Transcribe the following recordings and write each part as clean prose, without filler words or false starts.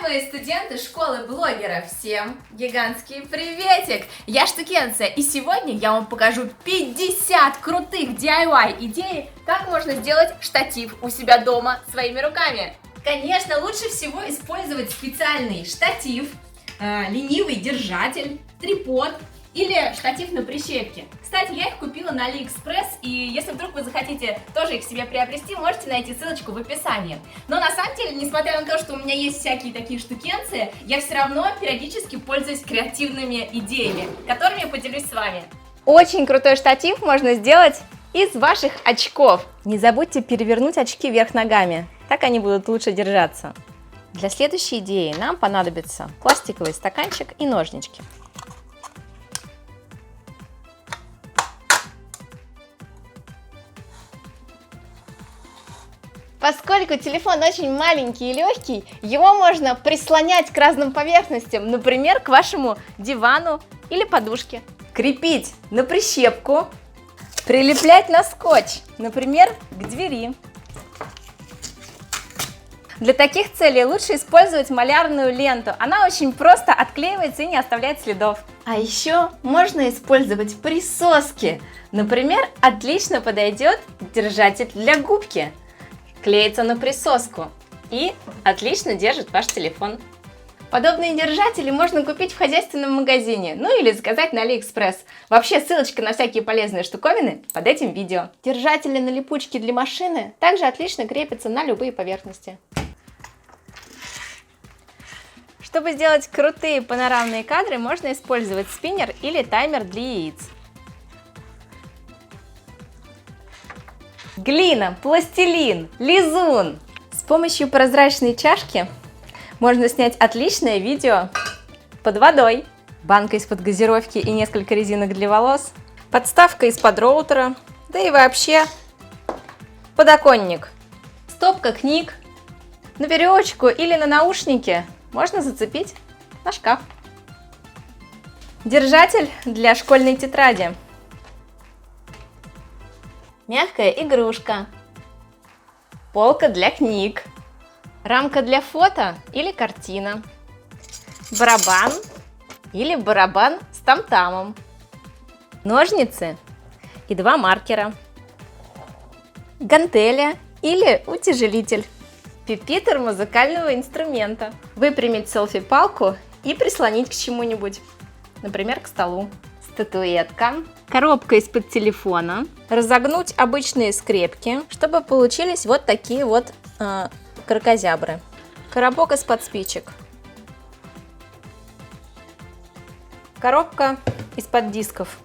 Уважаемые студенты школы блогеров, всем гигантский приветик! Я Штукенция, и сегодня я вам покажу 50 крутых DIY идей, как можно сделать штатив у себя дома своими руками. Конечно, лучше всего использовать специальный штатив, ленивый держатель, трипод или штатив на прищепке. Кстати, я их купила на AliExpress, и если вдруг вы захотите тоже их себе приобрести, можете найти ссылочку в описании. Но на самом деле, несмотря на то, что у меня есть всякие такие штукенции, я все равно периодически пользуюсь креативными идеями, которыми я поделюсь с вами. Очень крутой штатив можно сделать из ваших очков. Не забудьте перевернуть очки вверх ногами, так они будут лучше держаться. Для следующей идеи нам понадобится пластиковый стаканчик и ножнички. Поскольку телефон очень маленький и легкий, его можно прислонять к разным поверхностям, например, к вашему дивану или подушке. Крепить на прищепку, прилеплять на скотч, например, к двери. Для таких целей лучше использовать малярную ленту, она очень просто отклеивается и не оставляет следов. А еще можно использовать присоски, например, отлично подойдет держатель для губки. Клеится на присоску и отлично держит ваш телефон. Подобные держатели можно купить в хозяйственном магазине, ну или заказать на AliExpress. Вообще ссылочка на всякие полезные штуковины под этим видео. Держатели на липучке для машины также отлично крепятся на любые поверхности. Чтобы сделать крутые панорамные кадры, можно использовать спиннер или таймер для яиц. Глина, пластилин, лизун. С помощью прозрачной чашки можно снять отличное видео под водой. Банка из-под газировки и несколько резинок для волос. Подставка из-под роутера. Да и вообще подоконник. Стопка книг. На веревочку или на наушники можно зацепить на шкаф. Держатель для школьной тетради. Мягкая игрушка, полка для книг, рамка для фото или картина, барабан или барабан с там-тамом, ножницы и 2 маркера, гантеля или утяжелитель, пюпитр музыкального инструмента, выпрямить селфи-палку и прислонить к чему-нибудь, например, к столу. Статуэтка, коробка из-под телефона, разогнуть обычные скрепки, чтобы получились вот такие вот кракозябры, коробок из-под спичек, коробка из-под дисков.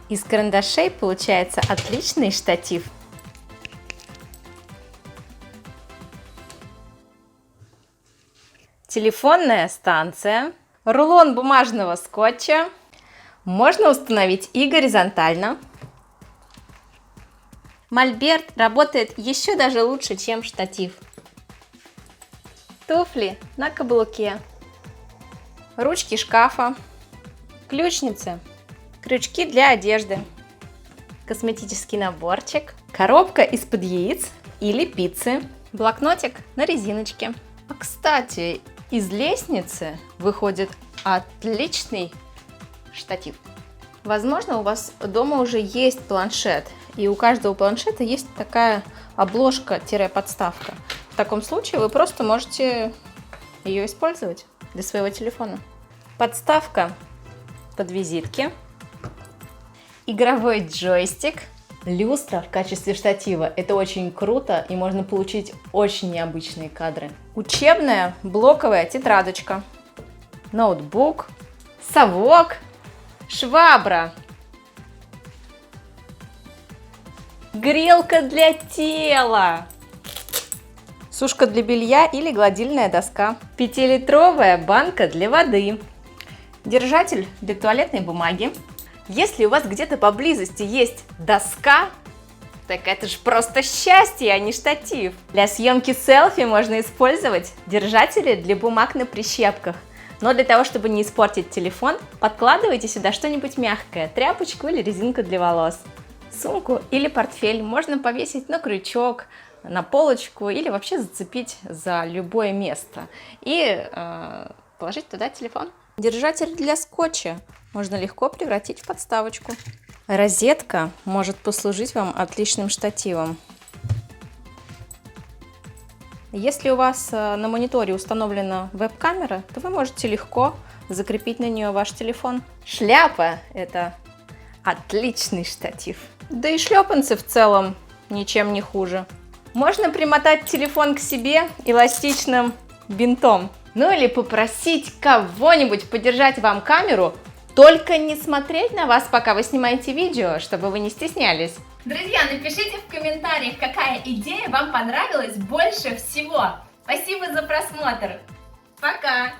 Из карандашей получается отличный штатив. Телефонная станция, рулон бумажного скотча. Можно установить и горизонтально. Мольберт работает еще даже лучше, чем штатив. Туфли на каблуке. Ручки шкафа. Ключницы. Крючки для одежды. Косметический наборчик. Коробка из-под яиц или пиццы. Блокнотик на резиночке. А кстати, из лестницы выходит отличный штатив. Возможно, у вас дома уже есть планшет, и у каждого планшета есть такая обложка-подставка. В таком случае вы просто можете ее использовать для своего телефона. Подставка под визитки, игровой джойстик, люстра в качестве штатива. Это очень круто, и можно получить очень необычные кадры. Учебная блоковая тетрадочка, ноутбук, совок, швабра, грелка для тела, сушка для белья или гладильная доска, 5-литровая банка для воды, держатель для туалетной бумаги. Если у вас где-то поблизости есть доска, так это же просто счастье, а не штатив. Для съемки селфи можно использовать держатели для бумаг на прищепках. Но для того, чтобы не испортить телефон, подкладывайте сюда что-нибудь мягкое, тряпочку или резинку для волос. Сумку или портфель можно повесить на крючок, на полочку или вообще зацепить за любое место и положить туда телефон. Держатель для скотча можно легко превратить в подставочку. Розетка может послужить вам отличным штативом. Если у вас на мониторе установлена веб-камера, то вы можете легко закрепить на нее ваш телефон. Шляпа – это отличный штатив. Да и шлепанцы в целом ничем не хуже. Можно примотать телефон к себе эластичным бинтом. Ну или попросить кого-нибудь подержать вам камеру, только не смотреть на вас, пока вы снимаете видео, чтобы вы не стеснялись. Друзья, напишите в комментариях, какая идея вам понравилась больше всего. Спасибо за просмотр. Пока!